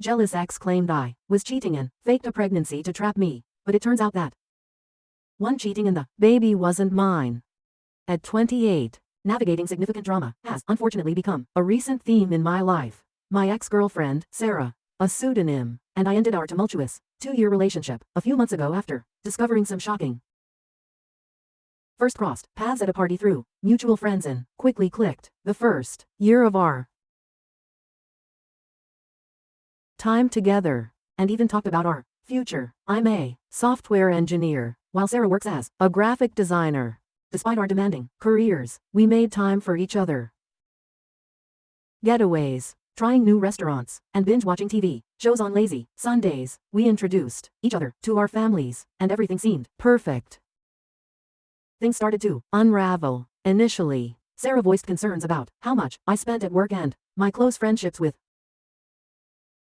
jealous ex claimed I was cheating and faked a pregnancy to trap me, but it turns out that one cheating and the baby wasn't mine. At 28, navigating significant drama has unfortunately become a recent theme in my life. My ex-girlfriend, Sarah, a pseudonym, and I ended our tumultuous 2-year relationship a few months ago after discovering some shocking first crossed paths at a party through mutual friends and quickly clicked. The first year of our time together, and even talked about our future. I'm a software engineer, while Sarah works as a graphic designer. Despite our demanding careers, we made time for each other. Getaways, trying new restaurants, and binge-watching TV shows on lazy Sundays. We introduced each other to our families, and everything seemed perfect. Things started to unravel. Initially, Sarah voiced concerns about how much I spent at work and my close friendships with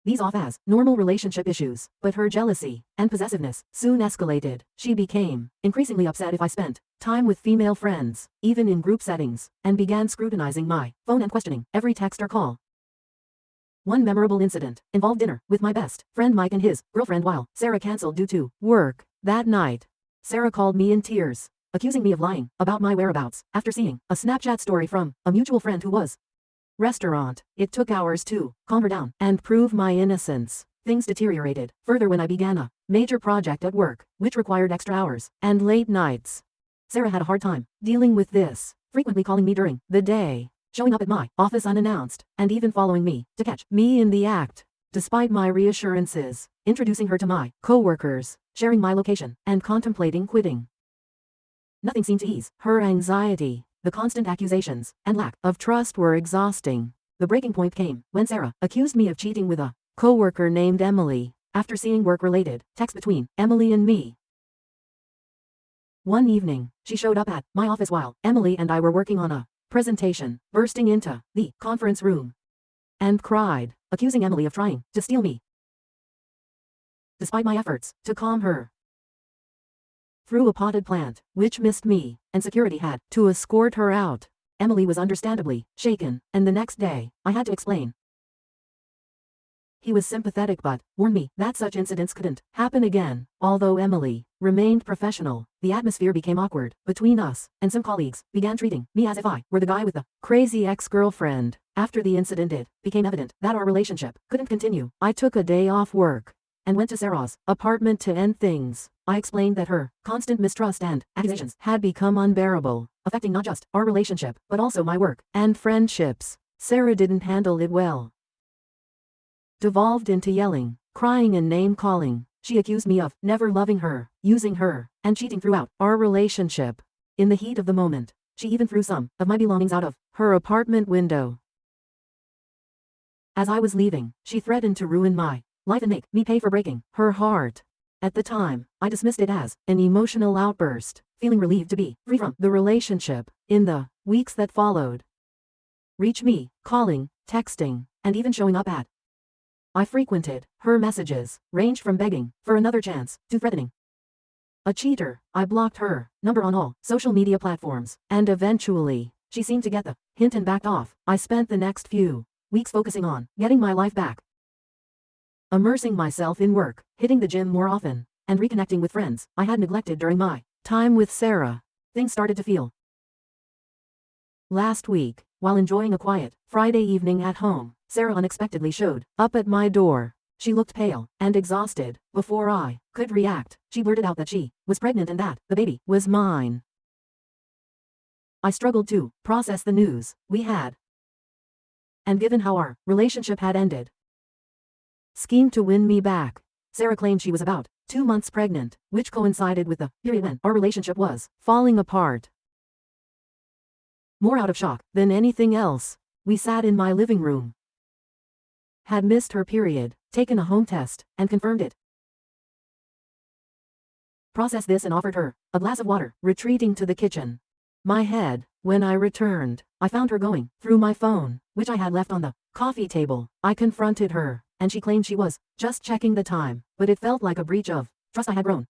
these off as normal relationship issues, but her jealousy and possessiveness soon escalated. She became increasingly upset if I spent time with female friends, even in group settings, and began scrutinizing my phone and questioning every text or call. One memorable incident involved dinner with my best friend Mike and his girlfriend while Sarah canceled due to work. That night, Sarah called me in tears, accusing me of lying about my whereabouts after seeing a Snapchat story from a mutual friend who was restaurant. It took hours to calm her down and prove my innocence. Things deteriorated further when I began a major project at work, which required extra hours and late nights. Sarah had a hard time dealing with this, frequently calling me during the day, showing up at my office unannounced, and even following me to catch me in the act. Despite my reassurances, introducing her to my coworkers, sharing my location, and contemplating quitting, nothing seemed to ease her anxiety. The constant accusations and lack of trust were exhausting. The breaking point came when Sarah accused me of cheating with a coworker named Emily, after seeing work-related texts between Emily and me. One evening, she showed up at my office while Emily and I were working on a presentation, bursting into the conference room and cried, accusing Emily of trying to steal me. Despite my efforts to calm her through a potted plant, which missed me, and security had to escort her out, Emily was understandably shaken, and the next day, I had to explain. He was sympathetic but warned me that such incidents couldn't happen again. Although Emily remained professional, the atmosphere became awkward between us, and some colleagues began treating me as if I were the guy with the crazy ex-girlfriend. After the incident, it became evident that our relationship couldn't continue. I took a day off work and went to Sarah's apartment to end things. I explained that her constant mistrust and accusations had become unbearable, affecting not just our relationship, but also my work and friendships. Sarah didn't handle it well. Devolved into yelling, crying and name-calling. She accused me of never loving her, using her, and cheating throughout our relationship. In the heat of the moment, she even threw some of my belongings out of her apartment window. As I was leaving, she threatened to ruin my life and make me pay for breaking her heart. At the time, I dismissed it as an emotional outburst, feeling relieved to be free from the relationship. In the weeks that followed, reach me, calling, texting, and even showing up at I frequented her messages, ranged from begging for another chance to threatening a cheater. I blocked her number on all social media platforms, and eventually, she seemed to get the hint and backed off. I spent the next few weeks focusing on getting my life back, immersing myself in work, hitting the gym more often, and reconnecting with friends I had neglected during my time with Sarah. Things started to feel. Last week, while enjoying a quiet Friday evening at home, Sarah unexpectedly showed up at my door. She looked pale and exhausted. Before I could react, she blurted out that she was pregnant and that the baby was mine. I struggled to process the news we had, and given how our relationship had ended, schemed to win me back. Sarah claimed she was about 2 months pregnant, which coincided with the period when our relationship was falling apart. More out of shock than anything else, we sat in my living room, had missed her period, taken a home test, and confirmed it. Processed this and offered her a glass of water, retreating to the kitchen. My head, when I returned, I found her going through my phone, which I had left on the coffee table. I confronted her, and she claimed she was just checking the time, but it felt like a breach of trust I had grown.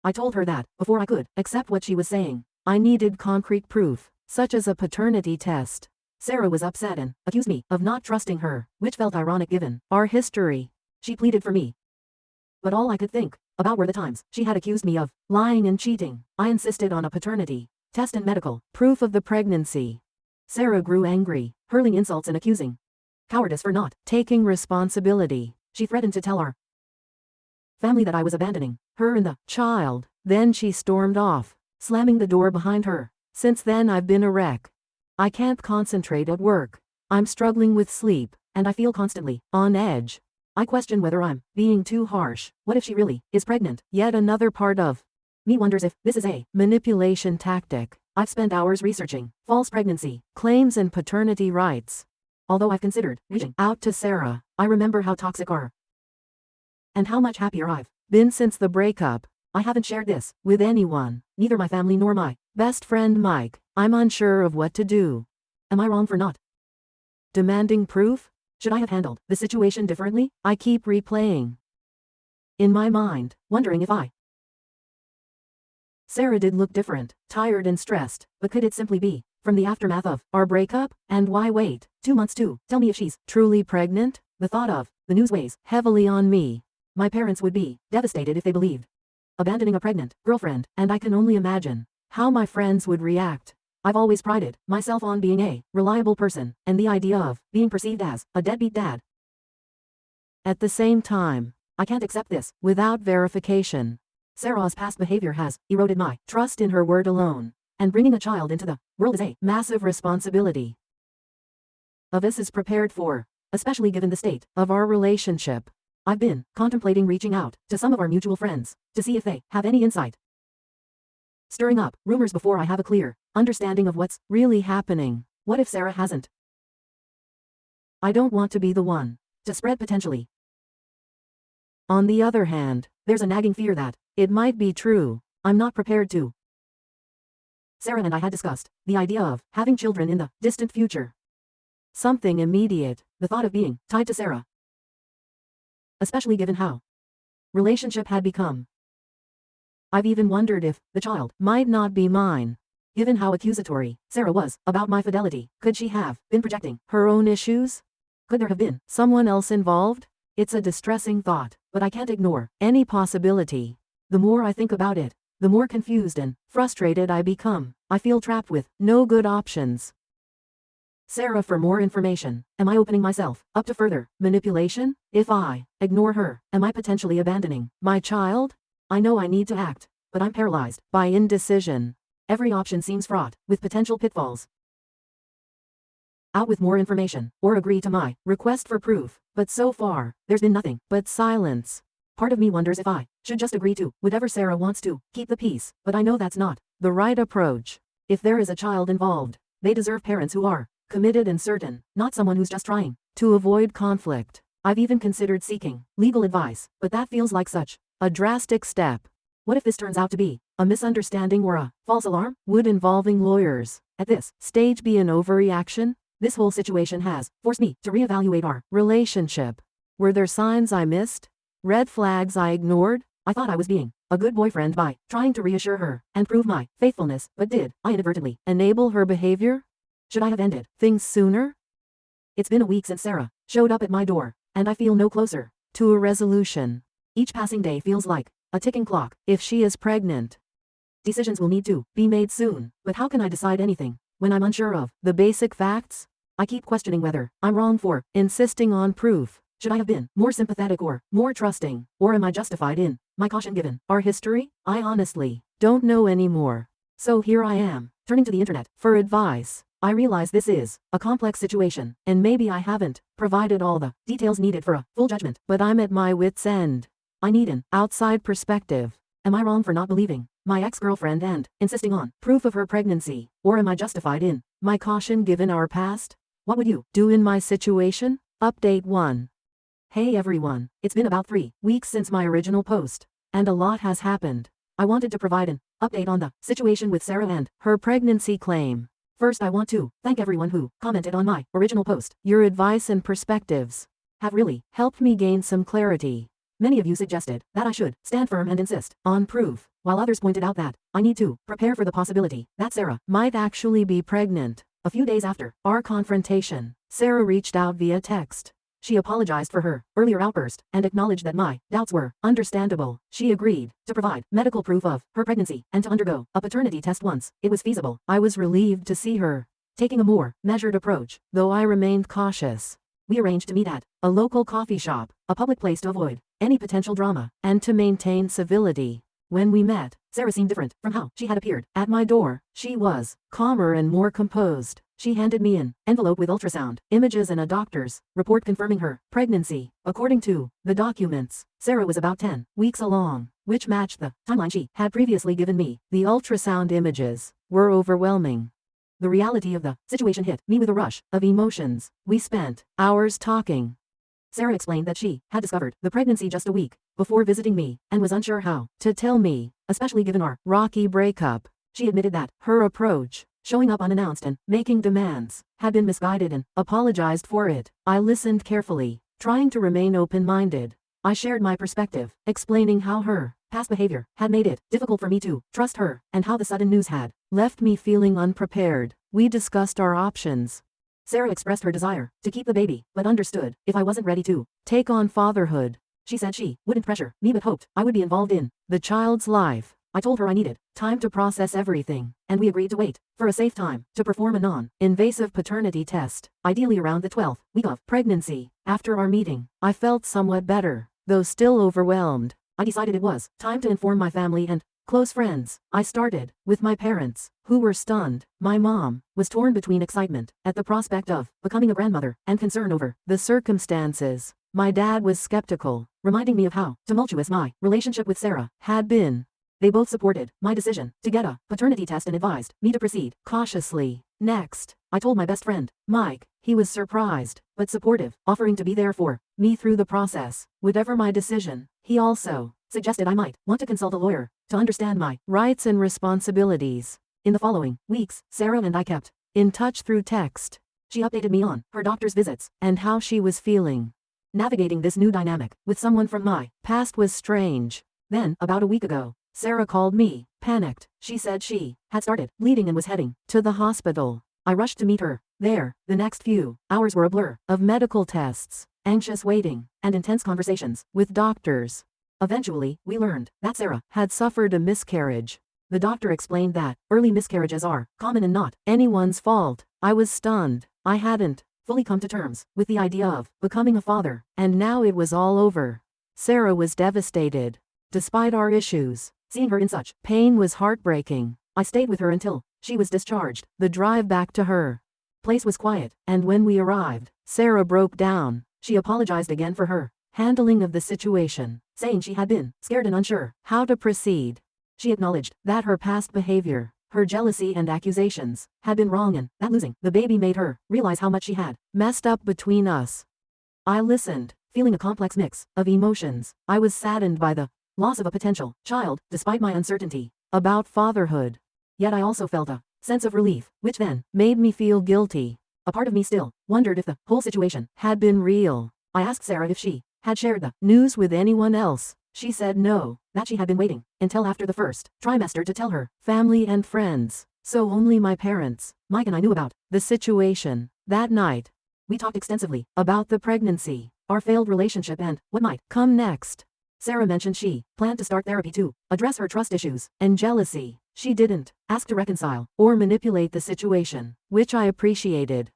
I told her that, before I could accept what she was saying, I needed concrete proof, such as a paternity test. Sarah was upset and accused me of not trusting her, which felt ironic given our history. She pleaded for me, but all I could think about were the times she had accused me of lying and cheating. I insisted on a paternity test and medical proof of the pregnancy. Sarah grew angry, hurling insults and accusing cowardice for not taking responsibility. She threatened to tell our family that I was abandoning her and the child. Then she stormed off, slamming the door behind her. Since then I've been a wreck. I can't concentrate at work. I'm struggling with sleep, and I feel constantly on edge. I question whether I'm being too harsh. What if she really is pregnant? Yet another part of me wonders if this is a manipulation tactic. I've spent hours researching false pregnancy claims and paternity rights. Although I've considered reaching out to Sarah, I remember how toxic are and how much happier I've been since the breakup. I haven't shared this with anyone, neither my family nor my best friend Mike. I'm unsure of what to do. Am I wrong for not demanding proof? Should I have handled the situation differently? I keep replaying in my mind, wondering if Sarah did look different, tired and stressed, but could it simply be from the aftermath of our breakup? And why wait 2 months to tell me if she's truly pregnant? The thought of the news weighs heavily on me. My parents would be devastated if they believed abandoning a pregnant girlfriend, and I can only imagine how my friends would react. I've always prided myself on being a reliable person, and the idea of being perceived as a deadbeat dad. At the same time, I can't accept this without verification. Sarah's past behavior has eroded my trust in her word alone, and bringing a child into the world is a massive responsibility Avis is prepared for, especially given the state of our relationship. I've been contemplating reaching out to some of our mutual friends to see if they have any insight, stirring up rumors before I have a clear understanding of what's really happening. What if Sarah hasn't? I don't want to be the one to spread potentially. On the other hand, there's a nagging fear that it might be true. I'm not prepared to. Sarah and I had discussed the idea of having children in the distant future. Something immediate, the thought of being tied to Sarah, especially given how relationship had become. I've even wondered if the child might not be mine. Given how accusatory Sarah was about my fidelity, could she have been projecting her own issues? Could there have been someone else involved? It's a distressing thought, but I can't ignore any possibility. The more I think about it, the more confused and frustrated I become. I feel trapped with no good options. Sarah, for more information. Am I opening myself up to further manipulation? If I ignore her, am I potentially abandoning my child? I know I need to act, but I'm paralyzed by indecision. Every option seems fraught with potential pitfalls. Out with more information, or agree to my request for proof, but so far, there's been nothing but silence. Part of me wonders if I should just agree to whatever Sarah wants to keep the peace, but I know that's not the right approach. If there is a child involved, they deserve parents who are committed and certain, not someone who's just trying to avoid conflict. I've even considered seeking legal advice, but that feels like such a drastic step. What if this turns out to be a misunderstanding or a false alarm? Would involving lawyers at this stage be an overreaction? This whole situation has forced me to reevaluate our relationship. Were there signs I missed? Red flags I ignored? I thought I was being a good boyfriend by trying to reassure her and prove my faithfulness, but did I inadvertently enable her behavior? Should I have ended things sooner? It's been a week since Sarah showed up at my door, and I feel no closer to a resolution. Each passing day feels like a ticking clock. If she is pregnant, decisions will need to be made soon, but how can I decide anything when I'm unsure of the basic facts? I keep questioning whether I'm wrong for insisting on proof. Should I have been more sympathetic or more trusting, or am I justified in my caution given our history? I honestly don't know anymore. So here I am, turning to the internet for advice. I realize this is a complex situation, and maybe I haven't provided all the details needed for a full judgment, but I'm at my wit's end. I need an outside perspective. Am I wrong for not believing my ex-girlfriend and insisting on proof of her pregnancy, or am I justified in my caution given our past? What would you do in my situation? Update 1. Hey everyone, it's been about 3 weeks since my original post, and a lot has happened. I wanted to provide an update on the situation with Sarah and her pregnancy claim. First, I want to thank everyone who commented on my original post. Your advice and perspectives have really helped me gain some clarity. Many of you suggested that I should stand firm and insist on proof, while others pointed out that I need to prepare for the possibility that Sarah might actually be pregnant. A few days after our confrontation, Sarah reached out via text. She apologized for her earlier outburst and acknowledged that my doubts were understandable. She agreed to provide medical proof of her pregnancy and to undergo a paternity test once it was feasible. I was relieved to see her taking a more measured approach, though I remained cautious. We arranged to meet at a local coffee shop, a public place to avoid any potential drama and to maintain civility. When we met, Sarah seemed different from how she had appeared at my door. She was calmer and more composed. She handed me an envelope with ultrasound images and a doctor's report confirming her pregnancy. According to the documents, Sarah was about 10 weeks along, which matched the timeline she had previously given me. The ultrasound images were overwhelming. The reality of the situation hit me with a rush of emotions. We spent hours talking. Sarah explained that she had discovered the pregnancy just a week before visiting me and was unsure how to tell me, especially given our rocky breakup. She admitted that her approach, showing up unannounced and making demands, had been misguided and apologized for it. I listened carefully, trying to remain open-minded. I shared my perspective, explaining how her past behavior had made it difficult for me to trust her and how the sudden news had left me feeling unprepared. We discussed our options. Sarah expressed her desire to keep the baby, but understood if I wasn't ready to take on fatherhood. She said she wouldn't pressure me but hoped I would be involved in the child's life. I told her I needed time to process everything, and we agreed to wait for a safe time to perform a non-invasive paternity test, ideally around the 12th week of pregnancy. After our meeting, I felt somewhat better, though still overwhelmed. I decided it was time to inform my family and close friends. I started with my parents, who were stunned. My mom was torn between excitement at the prospect of becoming a grandmother and concern over the circumstances. My dad was skeptical, reminding me of how tumultuous my relationship with Sarah had been. They both supported my decision to get a paternity test and advised me to proceed cautiously. Next, I told my best friend, Mike. He was surprised, but supportive, offering to be there for me through the process. Whatever my decision, he also suggested I might want to consult a lawyer to understand my rights and responsibilities. In the following weeks, Sarah and I kept in touch through text. She updated me on her doctor's visits and how she was feeling. Navigating this new dynamic with someone from my past was strange. Then, about a week ago, Sarah called me, panicked. She said she had started bleeding and was heading to the hospital. I rushed to meet her there. The next few hours were a blur of medical tests, anxious waiting, and intense conversations with doctors. Eventually, we learned that Sarah had suffered a miscarriage. The doctor explained that early miscarriages are common and not anyone's fault. I was stunned. I hadn't fully come to terms with the idea of becoming a father, and now it was all over. Sarah was devastated. Despite our issues, seeing her in such pain was heartbreaking. I stayed with her until she was discharged. The drive back to her place was quiet, and when we arrived, Sarah broke down. She apologized again for her handling of the situation, saying she had been scared and unsure how to proceed. She acknowledged that her past behavior, her jealousy and accusations, had been wrong and that losing the baby made her realize how much she had messed up between us. I listened, feeling a complex mix of emotions. I was saddened by the loss of a potential child, despite my uncertainty about fatherhood. Yet I also felt a sense of relief, which then made me feel guilty. A part of me still wondered if the whole situation had been real. I asked Sarah if she had shared the news with anyone else. She said no, that she had been waiting until after the first trimester to tell her family and friends. So only my parents, Mike and I knew about the situation. That night, we talked extensively about the pregnancy, our failed relationship and what might come next. Sarah mentioned she planned to start therapy to address her trust issues and jealousy. She didn't ask to reconcile or manipulate the situation, which I appreciated.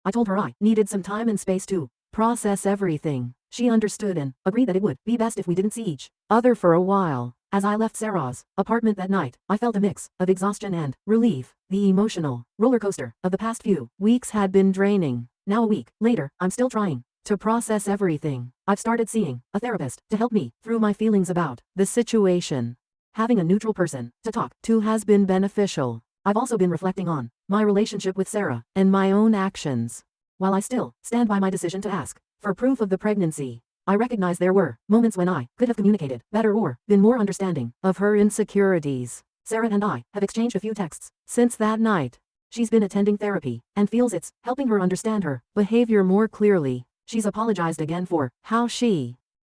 I told her I needed some time and space to process everything. She understood and agreed that it would be best if we didn't see each other for a while. As I left Sarah's apartment that night, I felt a mix of exhaustion and relief. The emotional roller coaster of the past few weeks had been draining. Now a week later, I'm still trying to process everything. I've started seeing a therapist to help me through my feelings about the situation. Having a neutral person to talk to has been beneficial. I've also been reflecting on my relationship with Sarah and my own actions. While I still stand by my decision to ask for proof of the pregnancy, I recognize there were moments when I could have communicated better or been more understanding of her insecurities. Sarah and I have exchanged a few texts since that night. She's been attending therapy and feels it's helping her understand her behavior more clearly. She's apologized again for how she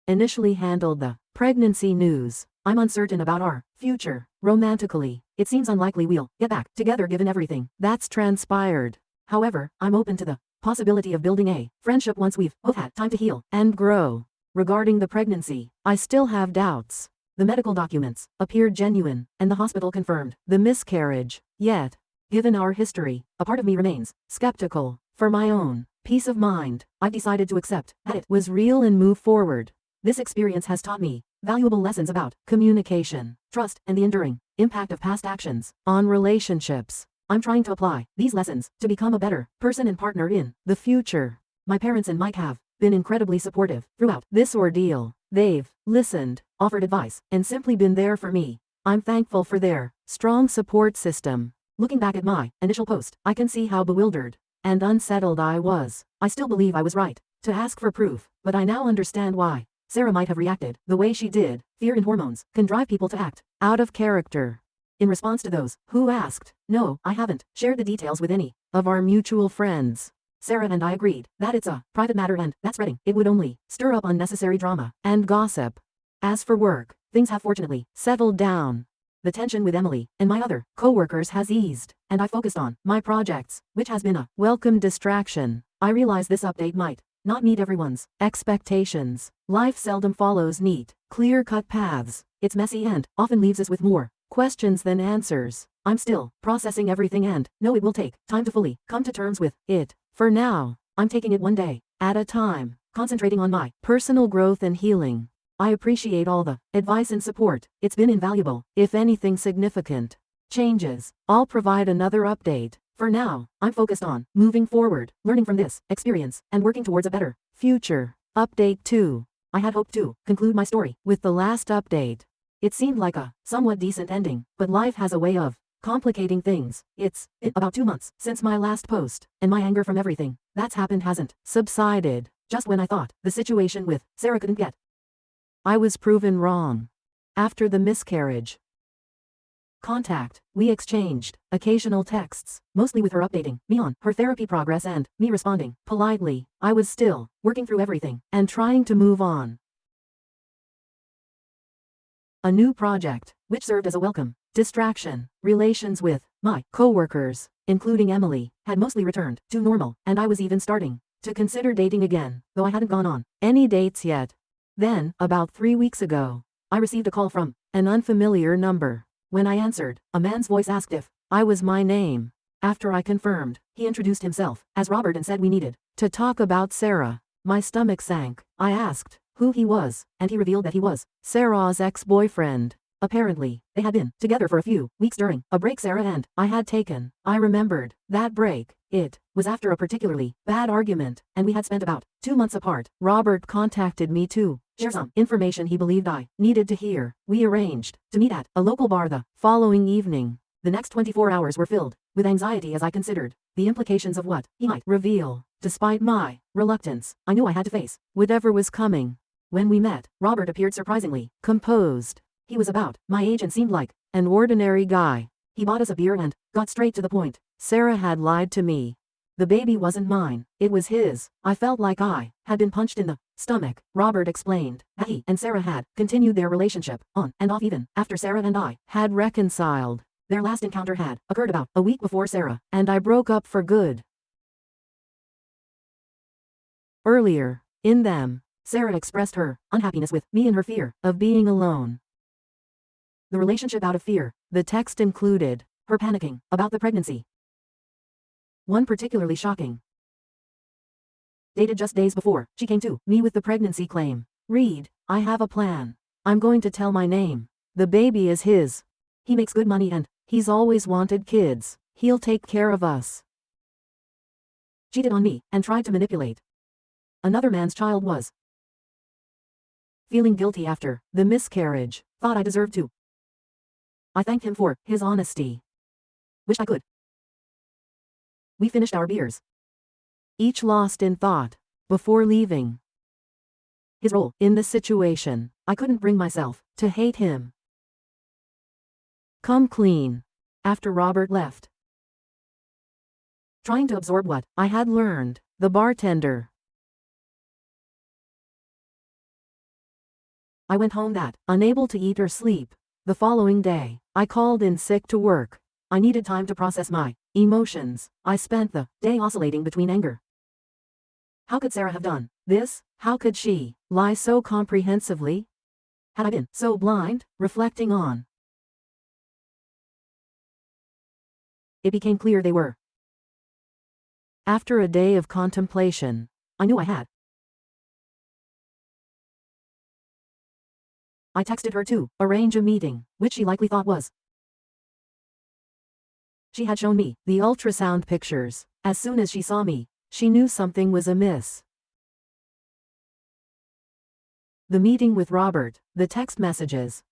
initially handled the pregnancy news. I'm uncertain about our future romantically. It seems unlikely we'll get back together given everything that's transpired. However, I'm open to the possibility of building a friendship once we've both had time to heal and grow. Regarding the pregnancy, I still have doubts. The medical documents appeared genuine, and the hospital confirmed the miscarriage. Yet, given our history, a part of me remains skeptical. For my own peace of mind, I've decided to accept that it was real and move forward. This experience has taught me valuable lessons about communication, trust, and the enduring impact of past actions on relationships. I'm trying to apply these lessons to become a better person and partner in the future. My parents and Mike have been incredibly supportive throughout this ordeal. They've listened, offered advice, and simply been there for me. I'm thankful for their strong support system. Looking back at my initial post, I can see how bewildered and unsettled I was. I still believe I was right to ask for proof, but I now understand why Sarah might have reacted the way she did. Fear and hormones can drive people to act out of character. In response to those who asked, no, I haven't shared the details with any of our mutual friends. Sarah and I agreed that it's a private matter and that spreading it would only stir up unnecessary drama and gossip. As for work, things have fortunately settled down. The tension with Emily and my other co-workers has eased, and I focused on my projects, which has been a welcome distraction. I realize this update might not meet everyone's expectations. Life seldom follows neat, clear-cut paths. It's messy and often leaves us with more questions than answers. I'm still processing everything and know it will take time to fully come to terms with it. For now, I'm taking it one day at a time, concentrating on my personal growth and healing. I appreciate all the advice and support. It's been invaluable. If anything significant changes, I'll provide another update. For now, I'm focused on moving forward, learning from this experience, and working towards a better future. Update 2. I had hoped to conclude my story with the last update. It seemed like a somewhat decent ending, but life has a way of complicating things. It's been about 2 months since my last post, and my anger from everything that's happened hasn't subsided. Just when I thought the situation with Sarah couldn't get, I was proven wrong. After the miscarriage contact, we exchanged occasional texts, mostly with her updating me on her therapy progress and me responding politely. I was still working through everything and trying to move on. A new project, which served as a welcome distraction. Relations with my co-workers, including Emily, had mostly returned to normal, and I was even starting to consider dating again, though I hadn't gone on any dates yet. Then, about 3 weeks ago, I received a call from an unfamiliar number. When I answered, a man's voice asked if I was my name. After I confirmed, he introduced himself as Robert and said we needed to talk about Sarah. My stomach sank. I asked who he was, and he revealed that he was Sarah's ex-boyfriend. Apparently, they had been together for a few weeks during a break Sarah and I had taken. I remembered that break. It was after a particularly bad argument, and we had spent about 2 months apart. Robert contacted me to share some information he believed I needed to hear. We arranged to meet at a local bar the following evening. The next 24 hours were filled with anxiety as I considered the implications of what he might reveal. Despite my reluctance, I knew I had to face whatever was coming. When we met, Robert appeared surprisingly composed. He was about my age and seemed like an ordinary guy. He bought us a beer and got straight to the point. Sarah had lied to me. The baby wasn't mine, it was his. I felt like I had been punched in the stomach. Robert explained that he and Sarah had continued their relationship on and off even after Sarah and I had reconciled. Their last encounter had occurred about a week before Sarah and I broke up for good. Earlier, in them, Sarah expressed her unhappiness with me and her fear of being alone. The relationship out of fear. The text included her panicking about the pregnancy. One particularly shocking, dated just days before she came to me with the pregnancy claim. Read, I have a plan. I'm going to tell my name. The baby is his. He makes good money and he's always wanted kids. He'll take care of us. Cheated on me and tried to manipulate another man's child. Was feeling guilty after the miscarriage. Thought I deserved to. I thanked him for his honesty. Wished I could. We finished our beers, each lost in thought, before leaving. His role in the situation. I couldn't bring myself to hate him. Come clean. After Robert left, trying to absorb what I had learned, the bartender. I went home that, unable to eat or sleep. The following day, I called in sick to work. I needed time to process my emotions. I spent the day oscillating between anger. How could Sarah have done this? How could she lie so comprehensively? Had I been so blind? Reflecting on, it became clear they were. After a day of contemplation, I knew I had. I texted her to arrange a meeting, which she likely thought was. She had shown me the ultrasound pictures. As soon as she saw me, she knew something was amiss. The meeting with Robert, the text messages,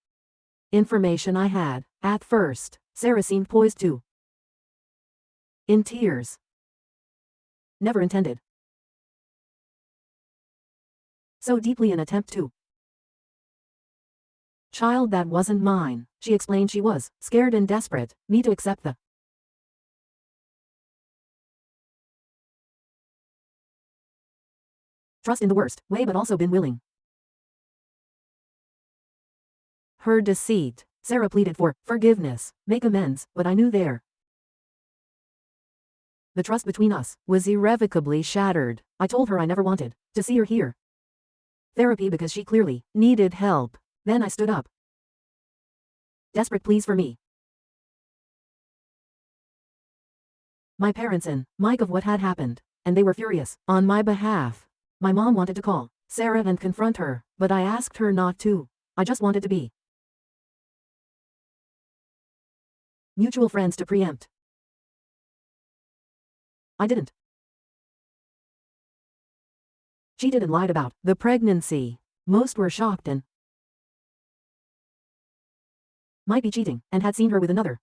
information I had. At first, Sarah seemed poised to. In tears. Never intended. So deeply an attempt to. Child that wasn't mine. She explained she was scared and desperate, me to accept the trust in the worst way, but also been willing. Her deceit. Sarah pleaded for forgiveness, make amends, but I knew there. The trust between us was irrevocably shattered. I told her I never wanted to see her here. Therapy because she clearly needed help. Then I stood up. Desperate pleas for me. My parents and Mike of what had happened, and they were furious on my behalf. My mom wanted to call Sarah and confront her, but I asked her not to. I just wanted to be mutual friends to preempt. I didn't. She did and lied about the pregnancy. Most were shocked and might be cheating, and had seen her with another.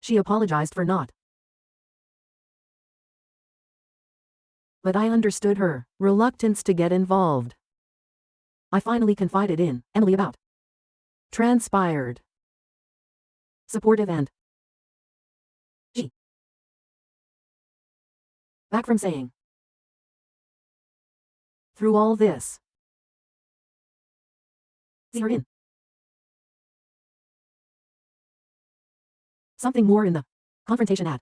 She apologized for not. But I understood her reluctance to get involved. I finally confided in Emily about transpired. Supportive and she back from saying through all this. See her in something more in the confrontation ad.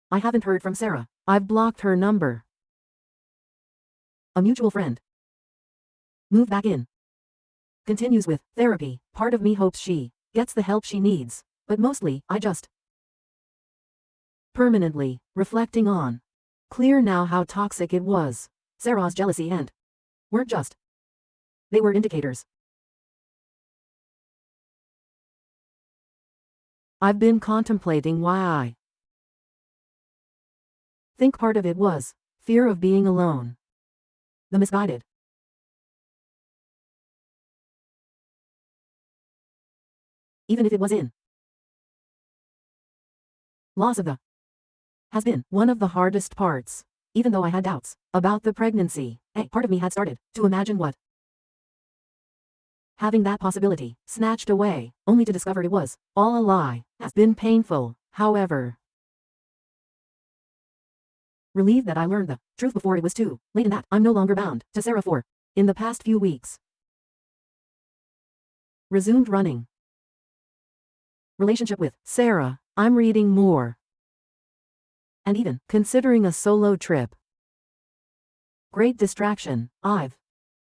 I haven't heard from Sarah. I've blocked her number. A mutual friend. Move back in. Continues with therapy. Part of me hopes she gets the help she needs, but mostly, I just permanently reflecting on. Clear now how toxic it was. Sarah's jealousy and weren't just. They were indicators. I've been contemplating why I think part of it was fear of being alone. The misguided. Even if it was in. Loss of the has been one of the hardest parts. Even though I had doubts about the pregnancy, a part of me had started to imagine what having that possibility snatched away, only to discover it was all a lie, has been painful, however. Relieved that I learned the truth before it was too late and that I'm no longer bound to Sarah for. In the past few weeks. Resumed running. Relationship with Sarah, I'm reading more. And even considering a solo trip. Great distraction, I've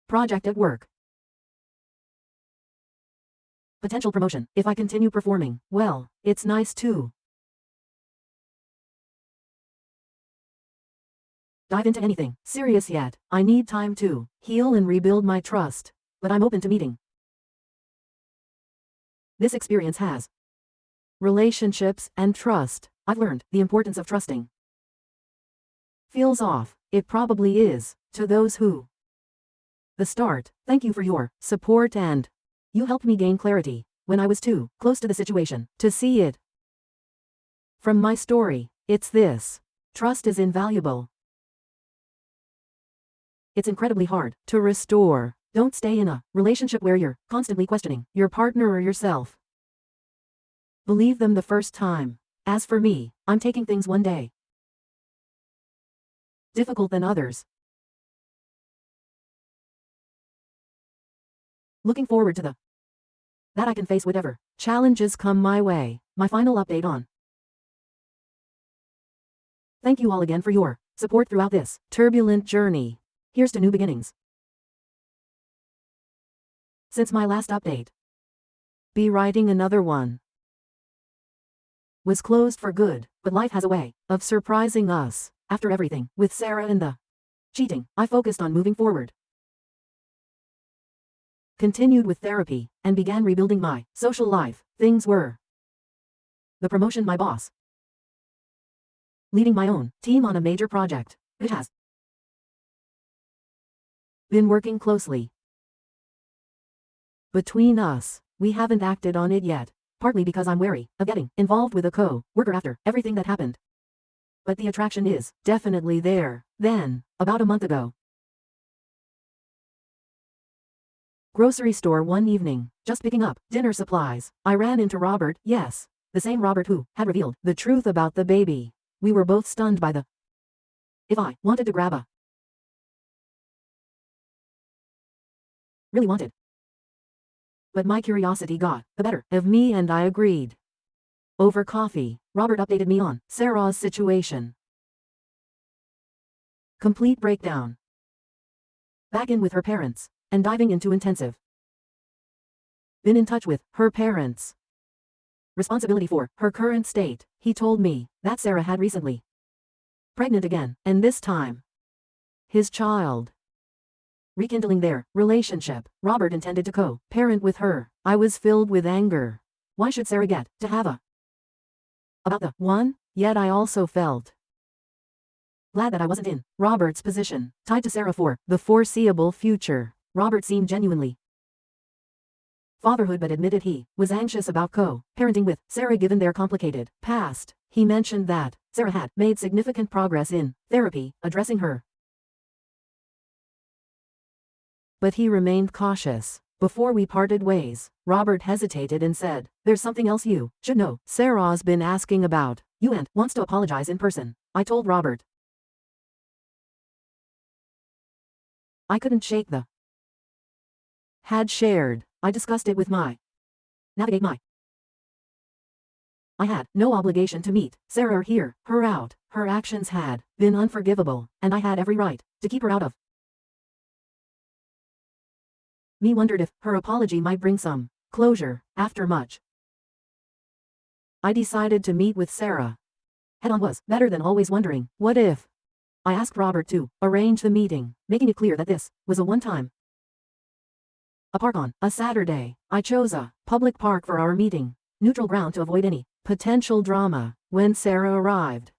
project at work. Potential promotion, if I continue performing well, it's nice too. Dive into anything serious yet. I need time to heal and rebuild my trust, but I'm open to meeting. This experience has relationships and trust. I've learned the importance of trusting. Feels off. It probably is, to those who. The start. Thank you for your support and you helped me gain clarity when I was too close to the situation to see it. From my story, it's this. Trust is invaluable. It's incredibly hard to restore. Don't stay in a relationship where you're constantly questioning your partner or yourself. Believe them the first time. As for me, I'm taking things one day. Difficult than others. Looking forward to that I can face whatever challenges come my way. My final update on. Thank you all again for your support throughout this turbulent journey. Here's to new beginnings. Since my last update, be writing another one was closed for good, but life has a way of surprising us. After everything with Sarah and the cheating, I focused on moving forward. Continued with therapy, and began rebuilding my social life. Things were the promotion, my boss, leading my own team on a major project. It has been working closely between us. We haven't acted on it yet, partly because I'm wary of getting involved with a co-worker after everything that happened. But the attraction is definitely there. Then, about a month ago, grocery store one evening, just picking up dinner supplies, I ran into Robert. Yes, the same Robert who had revealed the truth about the baby. We were both stunned by the if I wanted to grab a really wanted. But my curiosity got the better of me and I agreed. Over coffee, Robert updated me on Sarah's situation. Complete breakdown. Back in with her parents, and diving into intensive. Been in touch with her parents. Responsibility for her current state. He told me that Sarah had recently pregnant again, and this time, his child. Rekindling their relationship, Robert intended to co-parent with her. I was filled with anger. Why should Sarah get to have a about the one? Yet I also felt glad that I wasn't in Robert's position, tied to Sarah for the foreseeable future. Robert seemed genuinely fatherhood, but admitted he was anxious about co-parenting with Sarah given their complicated past. He mentioned that Sarah had made significant progress in therapy, addressing her. But he remained cautious. Before we parted ways, Robert hesitated and said, "There's something else you should know. Sarah's been asking about you and wants to apologize in person." I told Robert I couldn't shake the had shared. I discussed it with navigate my I had no obligation to meet Sarah or hear her out. Her actions had been unforgivable, and I had every right to keep her out of me. Wondered if her apology might bring some closure. After much, I decided to meet with Sarah head-on. Was better than always wondering, what if? I asked Robert to arrange the meeting, making it clear that this was a one-time. A park on a Saturday. I chose a public park for our meeting, neutral ground to avoid any potential drama. When Sarah arrived,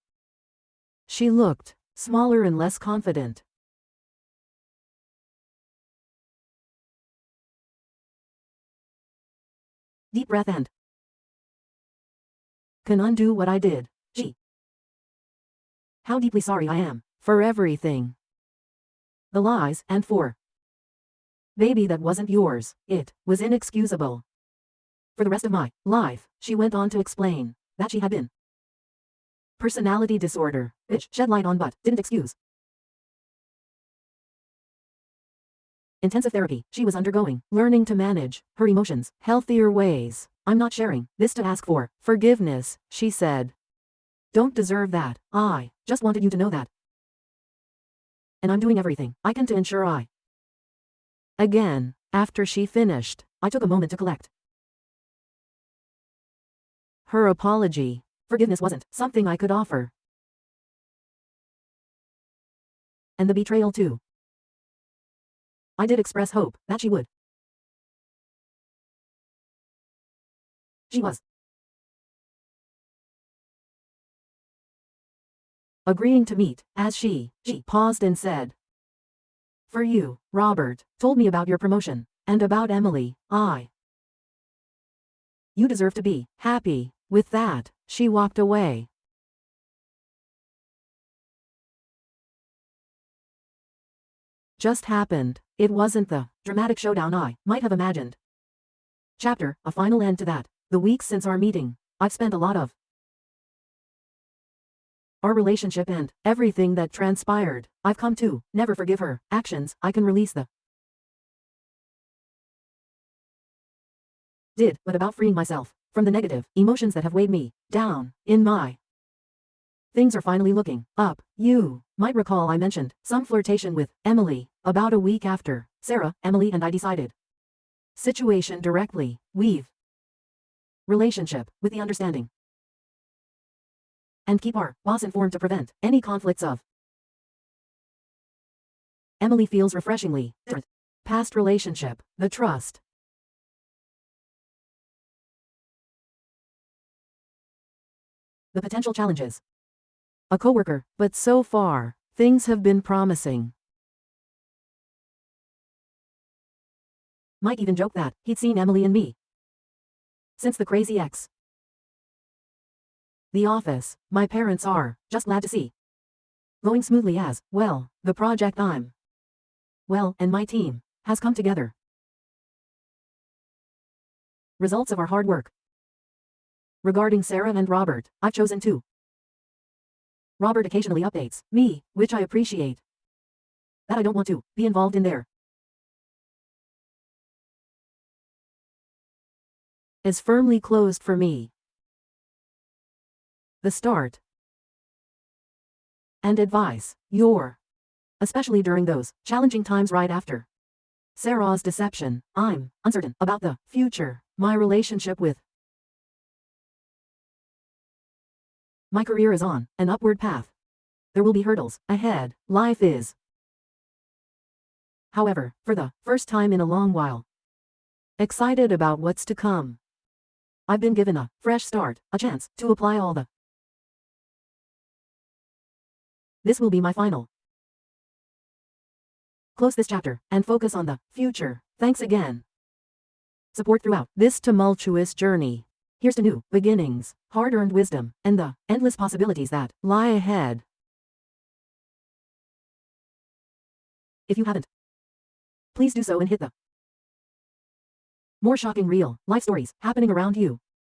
she looked smaller and less confident. Deep breath and can undo what I did. Gee, how deeply sorry I am for everything. The lies, and for baby that wasn't yours. It was inexcusable. For the rest of my life, she went on to explain that she had been personality disorder, which shed light on but didn't excuse intensive therapy she was undergoing, learning to manage her emotions healthier ways. I'm not sharing this to ask for forgiveness, she said. Don't deserve that. I just wanted you to know that. And I'm doing everything I can to ensure I. Again, after she finished, I took a moment to collect her apology. Forgiveness wasn't something I could offer. And the betrayal too. I did express hope that she would. She was agreeing to meet, as she paused and said, "For you, Robert, told me about your promotion, and about Emily. You deserve to be happy." With that, she walked away. Just happened. It wasn't the dramatic showdown I might have imagined. Chapter, a final end to that. The weeks since our meeting, I've spent a lot of our relationship and everything that transpired. I've come to never forgive her actions. I can release the did, but about freeing myself from the negative emotions that have weighed me down in my. Things are finally looking up. You might recall I mentioned some flirtation with Emily about a week after Sarah, Emily and I decided situation directly weave relationship with the understanding and keep our boss informed to prevent any conflicts of. Emily feels refreshingly different. Past relationship, the trust. The potential challenges. A coworker, but so far, things have been promising. Might even joke that he'd seen Emily and me since the crazy ex. The office, my parents are just glad to see going smoothly as well. The project and my team has come together. Results of our hard work. Regarding Sarah and Robert, I've chosen to. Robert occasionally updates me, which I appreciate. That I don't want to be involved in there. Is firmly closed for me. The start. And advice, especially during those challenging times right after Sarah's deception, I'm uncertain about the future, my relationship with. My career is on an upward path. There will be hurdles ahead, life is. However, for the first time in a long while, excited about what's to come. I've been given a fresh start, a chance to apply all the. This will be my final. Close this chapter and focus on the future. Thanks again. Support throughout this tumultuous journey. Here's to new beginnings, hard-earned wisdom, and the endless possibilities that lie ahead. If you haven't, please do so and hit the more shocking real life stories happening around you.